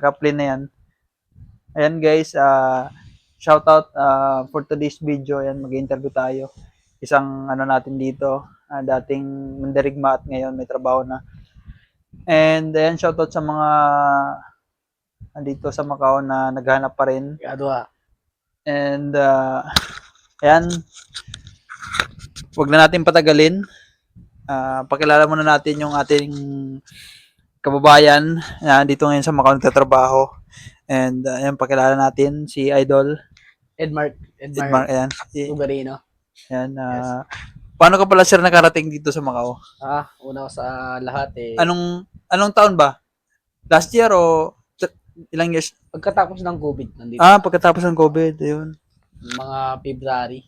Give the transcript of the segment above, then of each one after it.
naka-play na yan. Ayan guys, shoutout for today's video. Ayan, mag-interview tayo. Isang ano natin dito, dating mandirigma at ngayon may trabaho na. And ayan, shoutout sa mga andito sa Macau na naghahanap pa rin. And ayan, wag na natin patagalin. Pakilala muna natin yung ating kababayan na dito ngayon sa Macau nagtatrabaho. And ayan, pakilala natin si Idol Edmark, ayan. Uberino. Ayan, paano ka pala sir nakarating dito sa Macau? Una ko sa lahat Anong taon ba? Last year o ilang years? Pagkatapos ng COVID, nandito. Pagkatapos ng COVID, ayun. Mga February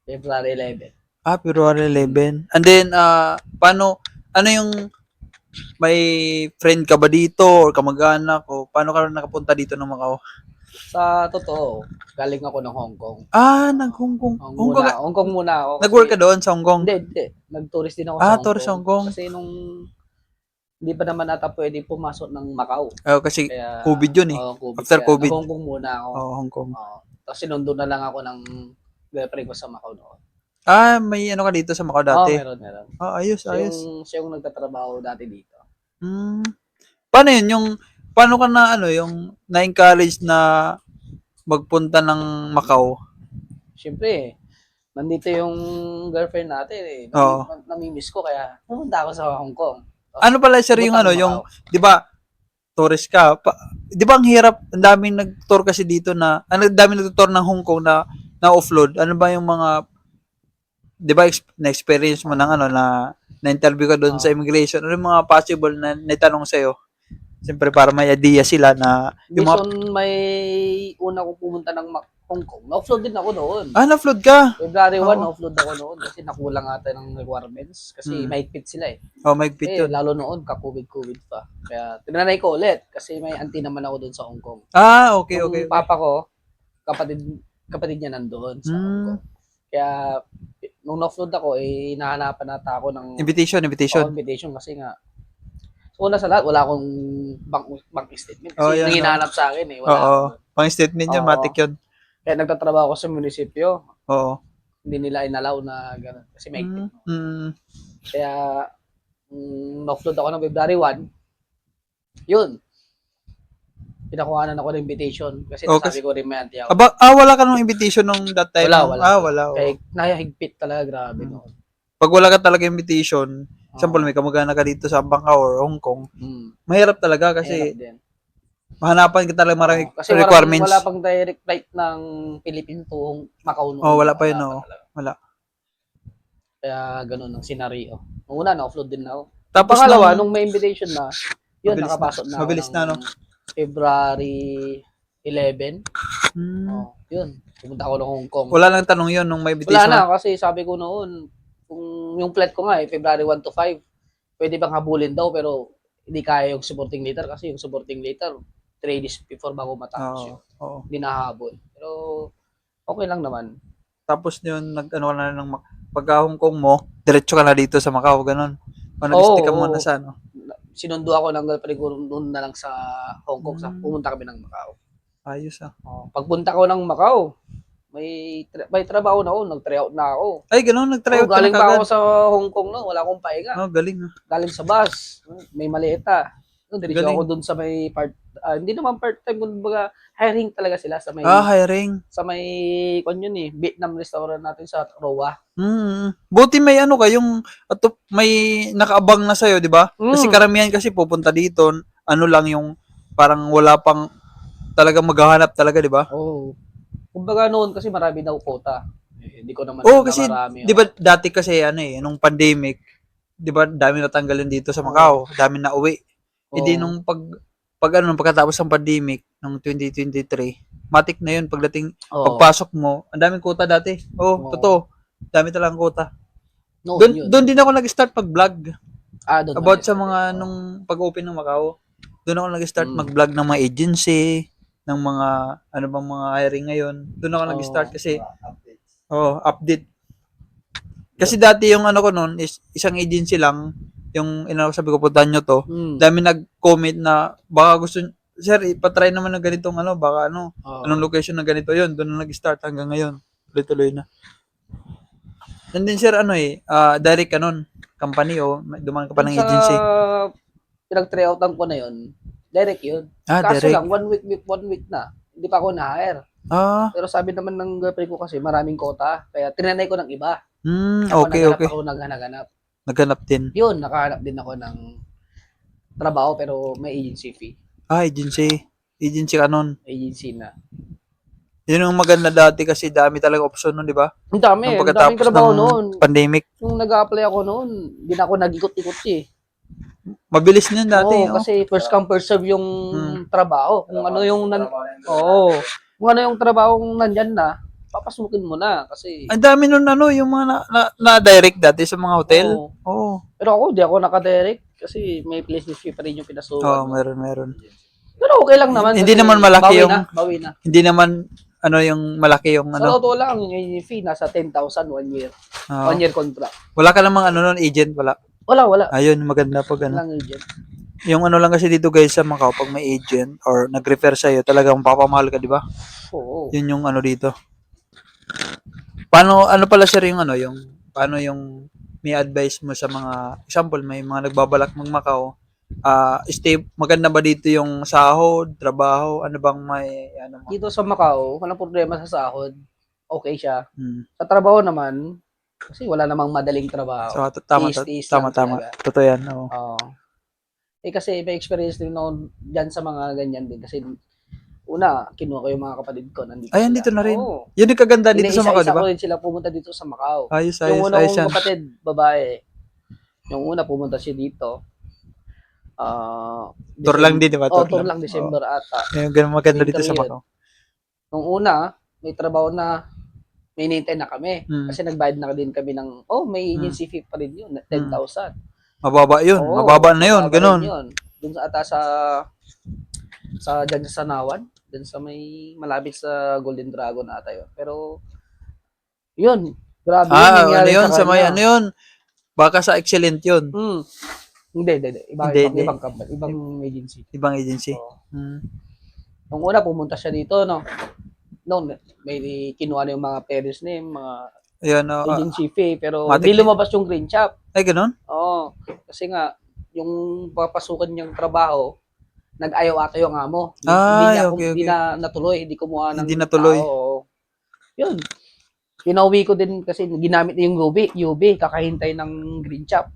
11. February 11. And then, ano yung, may friend ka ba dito or kamag-anak o paano ka nakapunta dito ng Macau? Sa totoo, galing ako ng Hong Kong. Nag-Hong Kong. Hong Kong muna ako. Nag-work ka doon sa Hong Kong? Hindi. Nag-tourist din ako sa Hong Kong. Tourist Hong Kong. Kasi nung hindi pa naman ata pwede pumasok ng Macau. Kasi kaya, COVID yun eh. COVID. After COVID. Hong Kong muna ako. Hong Kong. Tapos sinundo na lang ako ng girlfriend ko sa Macau noon. May ano ka dito sa Macau dati? Meron. Ayos. Siya yung nagtatrabaho dati dito. Paano yun? Paano ka na yung na-encourage na magpunta ng Macau? Siyempre, nandito yung girlfriend natin eh. Namimiss ko kaya pumunta ako sa Hong Kong. Ano pala sir yung yung 'di ba? Tourist ka. 'Di ba ang hirap, ang daming nag-tour kasi dito na daming nag-tour ng Hong Kong na offload. Ano ba yung mga 'di ba na-experience mo ng na-interview ka doon sa immigration? Ano yung mga possible na itanong sa iyo? Siyempre para may idea sila na yung may una kong pumunta ng Hong Kong. Na-offload din ako noon. Na-offload ka? February 1, na-offload ako noon kasi nakulang ata ng requirements kasi mahigpit sila eh. Mahigpit yun. Lalo noon, ka-COVID pa. Kaya tinanay ko ulit kasi may auntie naman ako doon sa Hong Kong. Okay. Yung papa ko, kapatid niya nandoon sa Hong Kong. Kaya nung na-offload ako, hinahanapan nata ako ng invitation kasi nga una sa lahat, wala akong bank statement. Kasi yung hinahanap sa akin eh. Bank statement yun, matik yun. Kaya nagtatrabaho ako sa munisipyo. Hindi nila inalaw na gano'n. Kasi may Kaya, na-offload ako ng February 1. Yun. Pinakuhanan ako ng invitation. Kasi nasabi ko rin may auntie ako. Wala ka ng invitation nung that time? Wala. Kaya nahihigpit talaga, grabe noon. Pag wala ka talaga invitation, example, may kamag-anak ka dito sa Bangka or Hong Kong, mahirap talaga kasi mahanapan ka talaga maraming requirements. Wala pang direct flight ng Philippines to Macau noon. Wala pa yun, Wala. Kaya ganun ang senaryo. Nung una, na-offload din ako. Tapos pangalawa, nung may invitation na, yun, nakapasok na mabilis na, February 11. Yun. Pumunta ako ng Hong Kong. Wala lang tanong yun nung may invitation? Wala na, kasi sabi ko noon, kung yung flight ko nga February 1 to 5, pwede bang habulin daw, pero hindi kaya yung supporting letter kasi yung supporting letter 3 days before bago matapos yun. Hindi nahabol. Pero okay lang naman. Tapos yun, nag-ano ka na ng pagka Hong Kong mo, diretso ka na dito sa Macau, ganun. Nag-stick ka muna sa Sinundo ako ng girlfriend ko doon na lang sa Hong Kong. Pumunta kami ng Macau. Ayos Pagpunta ko ng Macau, may trabaho na ako, nag-try out na ako. Ay, gano'n, nag-try out ka na galing pa ako sa Hong Kong no, wala akong pahinga. Galing Galing sa bus, may maleta. Diretso ako doon sa may hindi naman part-time, kumbaga hiring talaga sila sa may hiring. Sa may Vietnam restaurant natin sa Roa. Buti may yung may nakaabang na sa'yo, di ba? Kasi karamihan kasi pupunta dito, lang yung parang wala pang talagang maghahanap talaga, di ba? Kumbaga noon kasi marami daw quota. Hindi ko naman kasi marami. Di ba dati kasi nung pandemic, di ba dami natanggalin dito sa Macau, dami na uwi. Hindi nung pagkatapos ng pandemic nung 2023, matik na yun pagdating pagpasok mo, ang daming quota dati. Totoo. Dami talagang quota. Doon din ako nag-start pag-vlog. About sa mga nung pag-open ng Macau. Doon ako nag-start mag-vlog ng mga agency, ng mga mga hiring ngayon. Doon ako nag-start kasi update. Kasi dati yung ko noon is isang agency lang, yung sabi ko puntahan nyo to. Dami nag-comment na baka sir, ipatry naman ng ganitong baka Oo. anong location na ganito yun, doon na nag-start hanggang ngayon. Tuloy-tuloy na. And then sir, direct company o dumaan ka pa Dun ng sa agency? pinag-tryoutan ko na yun, direct yun. Ah, Kaso direct. lang, 1 week na. Hindi pa ako na-hire. Ah, Pero sabi naman ng girlfriend ko kasi maraming quota. Kaya tinanay ko ng iba. Ako okay, okay. naghanap. Naghanap din. Yun, nakahanap din ako ng trabaho pero may agency fee. Ah, agency. Agency ka nun. Agency na. Yun yung maganda dati kasi dami talaga option nun, di ba? Ang dami, Nung ang daming pagkatapos trabaho ng noon. pandemic. Nung nag-a-apply ako noon, hindi na ako nag-ikot-ikot eh. Mabilis na yun dati. Oo, kasi first come first serve yung trabaho. Kung ano yung kung ano yung trabaho nandyan na, papasukin mo na kasi Ang dami nun yung mga na-direct dati sa mga hotel. Oo. Oo. Pero ako, di ako naka-direct kasi may placement fee pa rin yung pinasukan Oo, mo. meron. Pero okay lang naman. Hindi kasi naman malaki bawi na. hindi naman yung malaki yung Sa totoo lang, yung fee nasa 10,000 1 year. Oo. 1 year contract. Wala ka namang nun, agent, wala. Wala. Ayun, maganda pag Lang agent. Yung lang kasi dito guys sa Macau, pag may agent or nag-refer sa'yo, talagang papamahal ka, di ba? Oo. Yun yung dito. Paano, pala sir paano yung may advice mo sa mga, example, may mga nagbabalak mag Macau, maganda ba dito yung sahod, trabaho, ano bang may, mo? Dito sa Macau, walang problema sa sahod. Okay siya. Hmm. Sa trabaho naman, kasi wala namang madaling trabaho. So, tama. Lang talaga. Totoo yan, oo. Oo. Kasi may experience din ako dyan sa mga ganyan din. Kasi una, kinuha ko yung mga kapatid ko. Nandito Ay, sila. dito na rin. Oo. Yun yung kaganda dito sa Macau, di Isa-isa ba? ko rin sila pumunta dito sa Macau. Ayos Yung una yan. kong kapatid, babae. Yung una pumunta siya dito. Tour lang din, di ba? Tour lang December ata. Yung ganun maganda dito sa Winter Macau. Nung una, may trabaho na may hinihintay na kami. Kasi nagbayad na din kami ng, may agency fee pa rin yun, 10,000. Mababa yun. Oo, mababa na yun. mababa Ganun. rin yun. Dun sa ata dyan sa Sanawan, dun sa may malapit sa Golden Dragon ata yun. Pero, yun, grabe yun nangyari yun? sa Sa may kanya. yun? Baka sa excellent yun. Hindi. Hindi. Ibang company, ibang agency. Ibang agency. Oo. Hmm. Nung una, pumunta siya dito, no? Noon, may kinuha na yung mga parents name, mga Ayun, agency fee, pero matik- hindi lumabas yung green shop. Ay, ganun? Oo. Kasi nga, yung papasukan niyang trabaho, nag-ayaw ata yung amo. Hindi na natuloy, hindi kumuha ng Hindi natuloy. tao. Yun. Pinauwi ko din kasi ginamit niya yung UB, kakahintay ng green shop.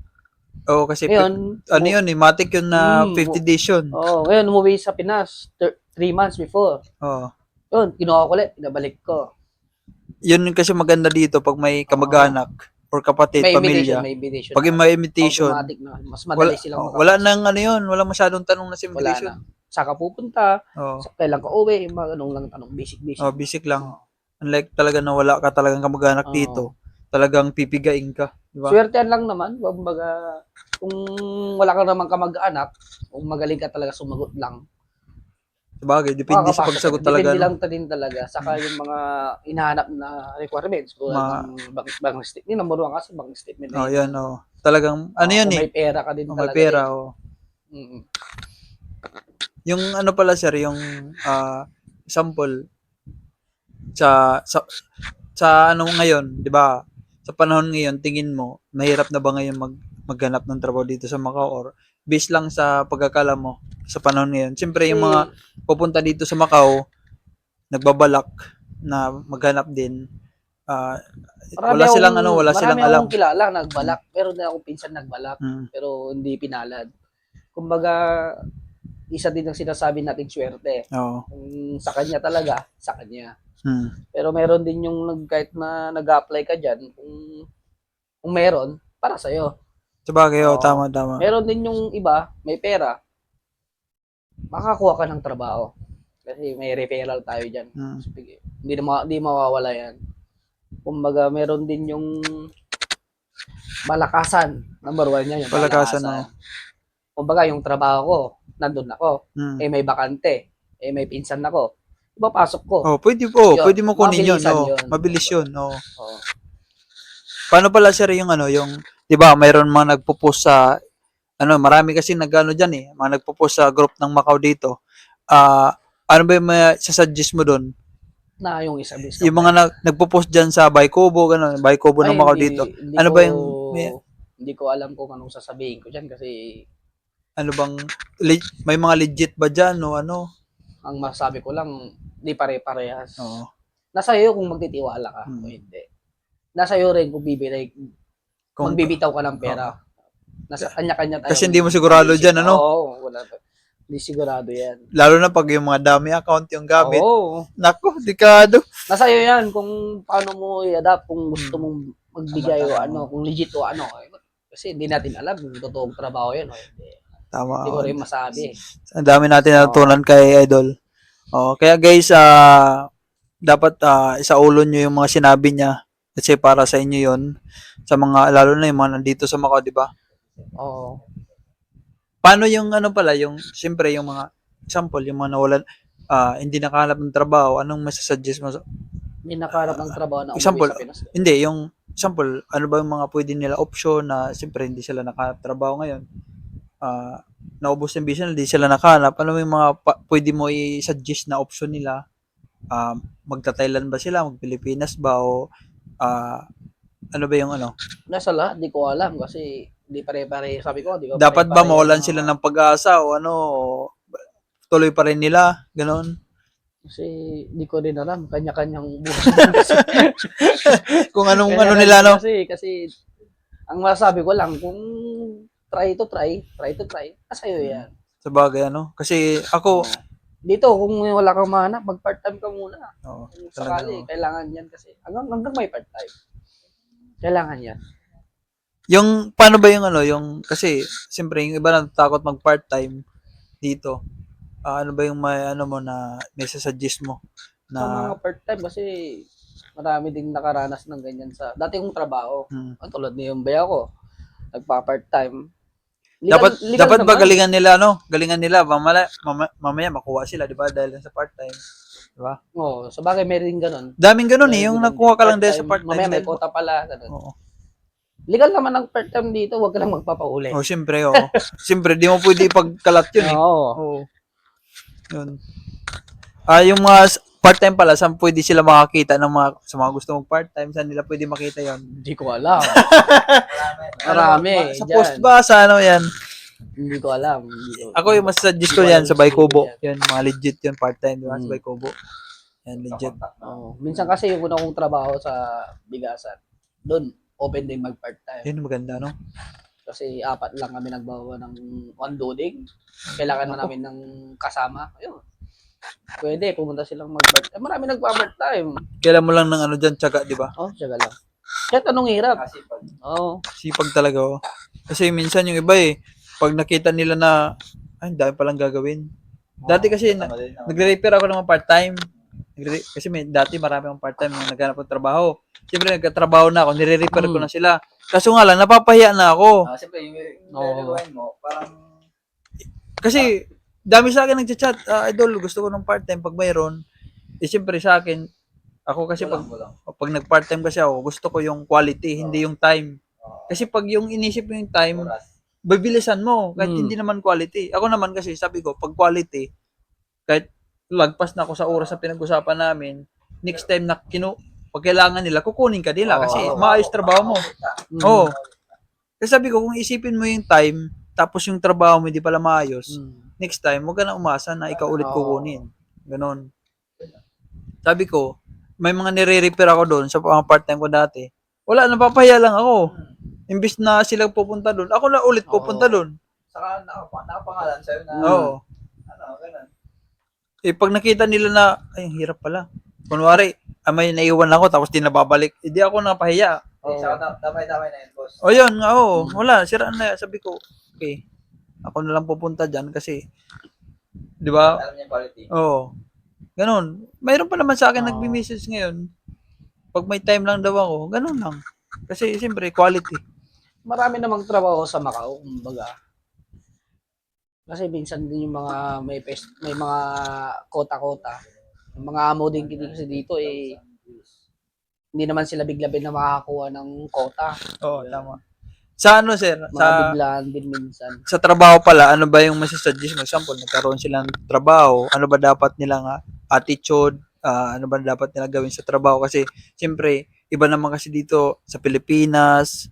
Oo, kasi Ngayon, matik yun na 50 days yun. ngayon umuwi sa Pinas 3 months before. Oo. Yun, kinuha ko ulit, pinabalik ko. Yun kasi maganda dito pag may kamag-anak or kapatid, pamilya. May invitation. Pag may invitation, automatic na. Mas madali silang wala nang wala masyadong tanong na sa Wala invitation. na. Saka pupunta, Oo. kailan ka uwi, mga ganun lang tanong, basic. Oh, basic lang. Unlike talaga na wala ka talagang kamag-anak dito, talagang pipigain ka, di ba? Swertean lang naman, kumbaga, kung wala ka namang kamag-anak, kung magaling ka talaga sumagot lang. Sabagay, depende sa pagsagot talaga. Depende lang din talaga. Saka yung mga hinahanap na requirements, tulad ng bank statement. Number 1 kasi bank statement. Yan. Talagang, yan may pera ka din talaga. May pera, Yung pala sir, yung example, sa ngayon, di ba? Sa panahon ngayon, tingin mo, mahirap na ba ngayon maghanap ng trabaho dito sa Macau or based lang sa pagkakala mo sa panahon ngayon? Siyempre, yung mga pupunta dito sa Macau, nagbabalak na maghanap din. Wala silang alam. Marami akong kilala nagbalak, pero din akong pinsan nagbalak, pero hindi pinalad. Kumbaga, isa din ang sinasabi nating swerte. Kung sa kanya talaga, sa kanya. Pero meron din yung kahit na nag-apply ka dyan, kung meron, para sa'yo. Sabagay, tama. Meron din yung iba, may pera, makakuha ka ng trabaho. Kasi may referral tayo dyan. Hindi mawawala yan. Kumbaga, meron din yung malakasan. Number 1 yan, yung malakasan. Kumbaga, yung trabaho ko, nandun ako. May bakante. May pinsan ako. Ipapasok ko. Pwede mo kunin yun. Mabilis yun. Paano pala sir yung di ba, mayroon mga nagpo-post sa marami kasi nag-ano diyan mga nagpo-post sa group ng Macau dito. ano ba yung may suggest mo doon? Na yung isa base Yung mga nagpo-post dyan sa Baykobo, gano'n, Baykobo ng Macau dito. hindi Ano ko, ba yung, hindi ko alam kung anong sasabihin ko dyan kasi ano bang, may mga legit ba dyan o ano? ang masasabi ko lang, di pare-parehas. Oo. Nasa iyo kung magtitiwala ka o hindi. Nasa iyo rin kung magbibitaw ka ng pera. Nasa kanya-kanya tayo. Kasi hindi mo sigurado dyan, ano? Oo, wala. Hindi sigurado yan. Lalo na pag yung mga dami account yung gamit. Oo. Naku, dekado. Nasa iyo yan kung paano mo i-adapt, kung gusto mong magbigay o ano, kung legit o ano. Kasi hindi natin alam kung totoong trabaho yan o hindi. Tama. Hindi ko rin masabi. Ang dami natin natutunan kay Idol. Kaya guys, dapat isaulo nyo yung mga sinabi niya. Kasi para sa inyo yon, sa mga, lalo na yung mga nandito sa Macau, di ba? Oo. Paano yung ano pala, yung, siyempre yung mga, example, yung mga nawalan, hindi nakahanap ng trabaho, anong masasuggest mo? Hindi nakaharap ng trabaho na umuwi Example, sa Pinas. hindi, yung, example, ano ba yung mga pwede nila option na, siyempre, hindi sila nakatrabaho ngayon. Naubos yung visa, hindi sila nakahanap. Ano yung mga pwede mo i-suggest na option nila? Magta-Thailand ba sila? Mag-Pilipinas ba? O ano ba yung ano? Nasa lahat, di ko alam kasi di pare-pare. Sabi ko, di ko Dapat ba pare-pare mawalan yung sila ng pag-asa o ano? O tuloy pa rin nila? Ganon. Kasi di ko din alam. Kanya-kanyang buhay. Kung anong ano nila, no? Kasi ang masasabi ko lang, kung try to try, nasa iyo yan. Sa bagay, ano? Kasi ako, Dito, kung wala kang mahanap, mag-part-time ka muna. Oo, Kung talaga, sakali, kailangan yan kasi. Hanggang may part-time. Kailangan yan. yung, paano ba yung ano, yung, kasi, siyempre, yung iba natatakot mag-part-time dito. Ano ba yung may, ano mo na, may suggest mo? Sa Na, mga part-time kasi marami ding nakaranas ng ganyan sa dati kong trabaho. Tulad ni yung baya ko, nagpa-part-time. dapat ba naman. galingan nila, no? Galingan nila, mamaya makuha sila, di ba? Dahil sa part-time. Di ba? Oo, sa bagay may rin ganun. Daming ganun Dahil yung ganun nakuha din. ka lang dahil sa Part-time, part-time. mamaya may quota pala, ganun. Oo. Legal naman ang part-time dito, wag ka lang magpapauli. Siyempre, oh. Siyempre, di mo pwede ipagkalat yun, eh. Oo. Yun. Yung mga part-time pala, saan pwede sila makakita ng mga, sa mga gusto mong part-time, saan nila pwede makita yon? Hindi ko alam. Marami. Sa dyan. post ba? Sa ano yan? Hindi ko alam. Ako yung mas suggest ko yan sa Baykobo. Yan, mga legit yun, part-time, di ba? Sa Baykobo. Yan, legit. Minsan kasi yung una kong trabaho sa bigasan, doon, open din mag-part-time. Yun, maganda, no? Kasi 4 lang kami nagbawa ng on-loading. Kailangan na namin ng kasama. Ayun. Pwede, pumunta silang mag-part-time. Marami nagpa-part-time. Kailan mo lang ng ano dyan, tsaga, di ba? Tiyaga lang. Kahit anong hirap. Sipag talaga, oh. Kasi minsan yung iba, eh, pag nakita nila na, ay, dami palang gagawin. Dati kasi, nagre-repair ako ng mga part-time. Kasi dati marami akong part-time na naghanap ng trabaho. Siyempre, nagkatrabaho na ako, nire-repair ko na sila. Kaso nga lang, napapahiya na ako. Siyempre, yung nilalawain mo, parang... Kasi, dami sa akin nagchat-chat, Idol, gusto ko ng part-time pag mayroon. Siyempre sa akin, ako kasi pag nag-part-time kasi ako, gusto ko yung quality, hindi yung time. Kasi pag yung inisip mo yung time, bibilisan mo, kahit hindi naman quality. Ako naman kasi, sabi ko, pag quality, kahit lagpas na ako sa oras na pinag-usapan namin, next time na pag kailangan nila, kukunin ka nila kasi maayos trabaho mo. Kasi sabi ko, kung isipin mo yung time, tapos yung trabaho mo hindi pala maayos, next time, huwag ka na umasa na ikaw ulit kukunin. Ganon. Sabi ko, may mga nire-repair ako doon sa mga part-time ko dati. Wala, napapahiya lang ako. Imbis na sila pupunta doon, ako na ulit pupunta doon. Saka nakapangalan sa'yo na... ganun. Pag nakita nila na, ay, hirap pala. Kunwari, may naiwan ako tapos di nababalik. Hindi ako napahiya. Saka damay-damay na yun, boss. Yun, wala, siraan na. Sabi ko, okay, ako na lang pupunta dyan kasi, di ba? Alam niya quality. Ganun. Mayroon pa naman sa akin nagbi-message ngayon. Pag may time lang daw ako, ganun lang. Kasi, siyempre, quality. Marami namang trabaho sa Macau, kumbaga. Kasi minsan din yung mga may mga kota-kota. Yung mga amo din kasi dito hindi naman sila bigla-bigla makakakuha ng kota. Tama. Sa ano, sir? Mga biglaan din minsan. Sa trabaho pala, ano ba yung masasuggest? Example, nagkaroon silang trabaho, ano ba dapat nilang attitude, ano ba dapat nila gawin sa trabaho? Kasi, siyempre, iba naman kasi dito sa Pilipinas,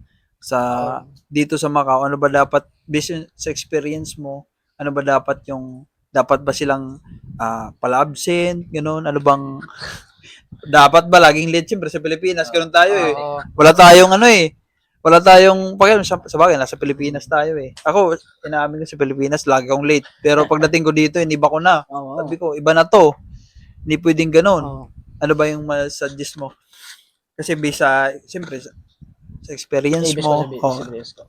dito sa Macau, ano ba dapat, based sa experience mo, ano ba dapat dapat ba silang pala-absent, gano'n, ano bang, dapat ba laging late? Siyempre, sa Pilipinas, gano'n tayo eh. Oo. Wala tayong wala tayong, sa bagay, nasa Pilipinas tayo eh. Ako, inaamin ko sa Pilipinas, lagi akong late. Pero pagdating ko dito, iniba ko na. Oo. Sabi ko, iba na to. Hindi pwedeng ganun. Oo. Ano ba yung suggest mo? Kasi bisa, siyempre, sa experience Ibig mo. ko, sabihin ko.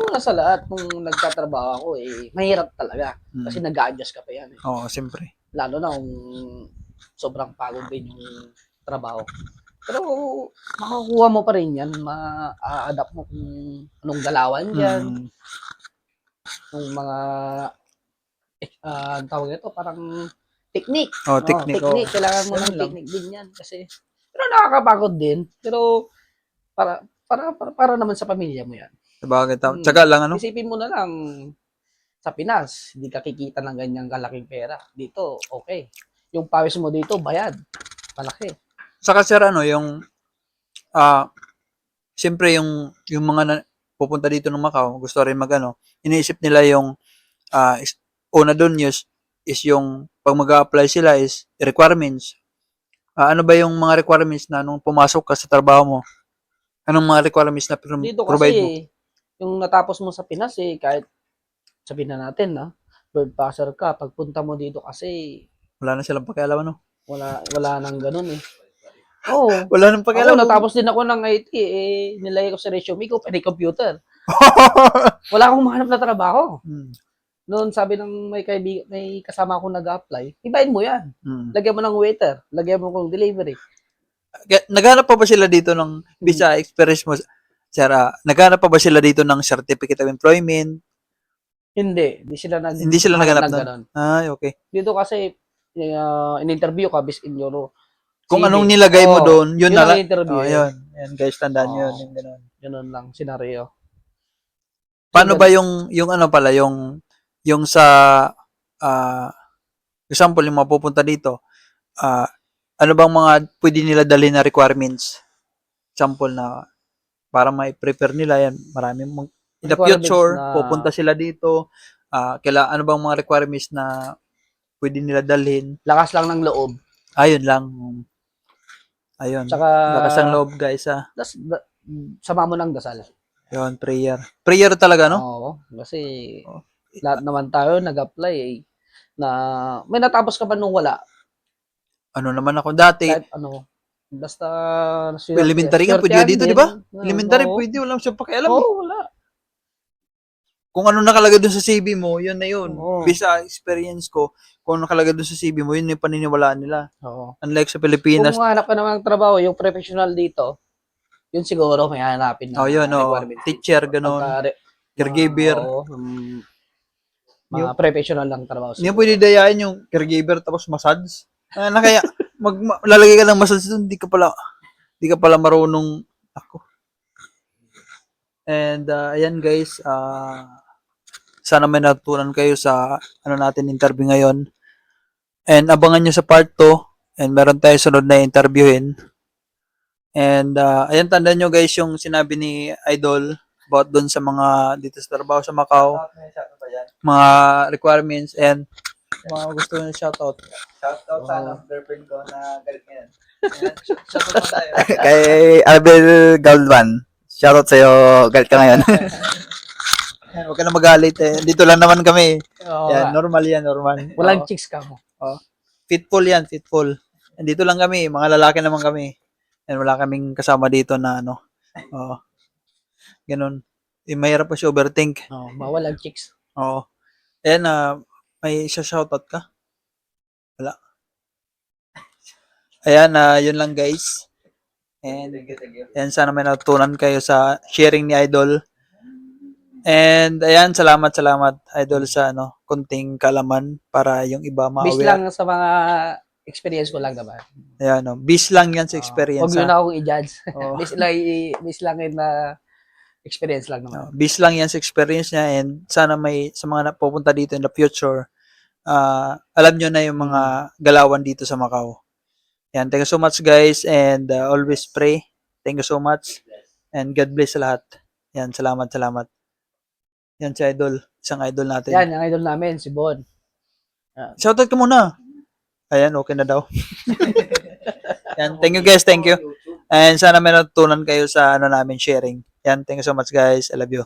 Una sa lahat, nung nagtatrabaho ako, mahirap talaga. Kasi nag-a-adjust ka pa yan. Oo, siyempre. Lalo na kung sobrang pagod din yung trabaho. Pero makukuha mo pa rin yan, ma-adapt mo kung anong galawan dyan, yung mga, tawag ito, parang technique. Technique. Technique, kailangan mo ng technique din yan. Kasi, pero nakakapagod din. Pero, para naman sa pamilya mo yan. Sabagay, tsaga lang, ano? Isipin mo na lang, sa Pinas, hindi ka kikita ng ganyang kalaking pera. Dito, okay. Yung pawis mo dito, bayad. Malaki. Saka, sir, siyempre, yung mga pupunta dito ng Macau, gusto rin iniisip nila yung, una doon is yung, pag mag-a-apply sila is requirements. Ano ba yung mga requirements na nung pumasok ka sa trabaho mo? Anong mga requirements na Dito provide mo? kasi, yung natapos mo sa Pinas kahit sabihin na natin bird passer ka, pagpunta mo dito kasi, Wala na silang pakialam, no? wala nang ganun Oo. Wala nang pakialam. Ako, natapos din ako ng IT, nilagay ko sa resume ko, pwede computer. Wala akong mahanap na trabaho. Noon, sabi ng may kasama akong nag-apply, ibahin mo yan. Lagyan mo ng waiter, lagyan mo ng delivery. Naghanap pa ba sila dito ng visa experience mo, sir? Naghanap pa ba sila dito ng certificate of employment? Hindi sila naghanap ng nun? ganun. Okay. Dito kasi, in-interview ka based in your Kung CV. anong nilagay mo doon, yun na lang. Interview. Yun. Yan, guys, tandaan yun. Yung ganun. Ganun lang, senaryo. Paano ba yung ano pala, yung sa, example, yung mapupunta dito, ano bang mga pwede nila dali na requirements? Example na, para may prepare nila yan, marami mong, in the future, pupunta sila dito, ano bang mga requirements na pwede nila dalhin? Lakas lang ng loob. Ayun lang. Ayun. Tsaka, lakas ng loob, guys, sama mo ng dasal. Yun, prayer. Prayer talaga, no? Oo. Kasi, lahat naman tayo nag-apply na, may natapos ka ba nung wala? Ano naman ako dati? Kahit basta, elementary nga, pwede dito, di ba? Elementary, pwede, walang siya pakialam. Wala. Kung ano nakalagay dun sa CV mo, yun na yun. Oo. Bisa experience ko, kung ano nakalagay dun sa CV mo, yun yung paniniwalaan nila. Oo. Unlike sa Pilipinas. Kung hanap ka naman ng trabaho, yung professional dito, yun siguro may hanapin na yun, teacher, gano'n. Caregiver. Mga professional lang trabaho. Hindi pwede dayain yung caregiver tapos massage. Na kaya, lalagay ka ng massage dun, di ka pala marunong ako. And, ayan guys, sana may natutunan kayo sa natin interview ngayon. And abangan nyo sa part 2 and meron tayo sunod na interviewin. And ayan, tandaan nyo guys yung sinabi ni Idol about doon sa mga dito sa trabaho sa Macau, mga requirements and mga gusto nyo shoutout. Shoutout sa girlfriend ko na galit ngayon. Shoutout tayo. Kay Abel Galdwan. Shoutout sa'yo, galit ka ngayon. Huwag ka na magalit eh. Dito lang naman kami. Yan, normal yan, normal. Walang chicks ka mo. Fitful yan, fitful. And dito lang kami, mga lalaki naman kami. And wala kaming kasama dito na ganun. Mahirap pa siya overthink. Walang chicks. And may shoutout ka? Wala. Ayan, yun lang guys. And ayan, sana may natutunan kayo sa sharing ni Idol. And ayan, salamat Idol sa konting kalaman para yung iba ma-aware. Based lang sa mga experience ko lang naman. Ayan, based lang yan sa experience. Huwag yun akong i-judge. Based lang yun na Experience lang naman. Bis lang yan sa experience niya and sana may sa mga pupunta dito in the future, alam nyo na yung mga galawan dito sa Macau. Yan, thank you so much guys and always pray. Thank you so much and God bless sa lahat. Yan, salamat. Yan si Idol, isang idol natin. Yan, ang idol namin, si Bon. Shoutout ka muna. Ayan, okay na daw. Yan, thank you guys, thank you. And sana may natutunan kayo sa namin sharing. Yan, thank you so much guys. I love you.